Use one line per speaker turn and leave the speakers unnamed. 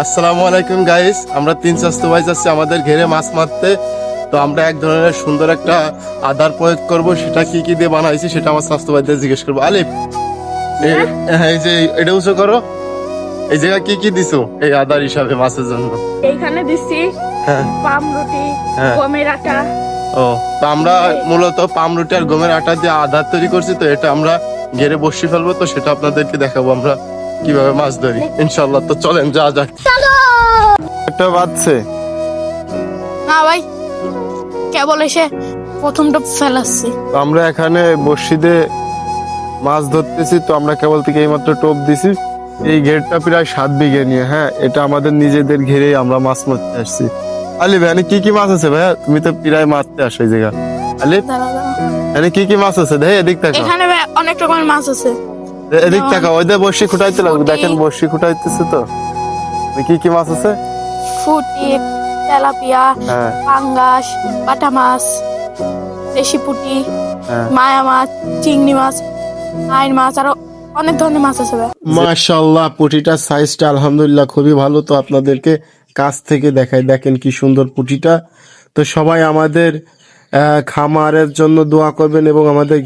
আসসালামু আলাইকুম গাইস, আমরা তিন চাস্তু ভাই যাচ্ছি আমাদের ঘেরে মাছ মারতে। তো আমরা এক ধরনের সুন্দর একটা আদার প্রয়োগ করব, সেটা কি কি দিয়ে বানাইছি সেটা আমার চাস্তু ভাইদের জিজ্ঞেস করবো। আলিফ, এই যে এটা উঁচু করো, এই জায়গায় কি কি দিছো এই আদার হিসাবে মাছের জন্য?
এইখানে দিচ্ছি
হ্যাঁ
পামরুটি,
হ্যাঁ।
গমের আটা।
ও, তো আমরা মূলত পামরুটি আর গমের আটা দিয়ে আদার তৈরি করছি। তো এটা আমরা ঘেরে বসি ফেলবো, তো সেটা আপনাদেরকে দেখাবো আমরা কিভাবে মাছ ধরি ইনশাল্লাহ। তো চলেন যা যাক। একটা বাজছে,
না ভাই, কেবল এসে প্রথমটা ফেলাচ্ছি।
তো আমরা এখানে বড়শি দিয়ে মাছ ধরতেছি। তো আমরা কেবল থেকে এইমাত্র টোপ দিছি। এই ঘেরটা প্রায় 7 বিঘে নিয়ে। হ্যাঁ, এটা আমাদের নিজেদের ঘেরেই আমরা মাছ মারতে আসছি। আলিফ, এখানে কি কি মাছ আছে ভাইয়া? তুমি তো প্রায় মারতে আসো এই জায়গা। আলিফ, এখানে কি কি মাছ আছে? দেখে এদিক তাকাও,
এখানে ভাই অনেক রকমের মাছ আছে।
এদিক তাকাও। ওই যে বড়শি খুঁটাইতে লাগবে, দেখেন বড়শি খুঁটাইতেছে। তো কি কি মাছ আছে?
ফুটি, তেলাপিয়া,
হ্যাঁ
পাঙ্গাস, বাটা মাছ, দেশি পুঁটি,
হ্যাঁ।
মায়া মাছ, চিংড়ি মাছ, আইন মাছ, আরো অনেক ধরনের মাছ আছে ভাই।
মাশাআল্লাহ, পুঁটিটার সাইজটা আলহামদুলিল্লাহ খুবই ভালো। তো আপনাদেরকে কাছ থেকে দেখাই, দেখেন কি সুন্দর পুঁটিটা। তো সবাই আমাদের খামারের জন্য দোয়া করবেন এবং আমাদের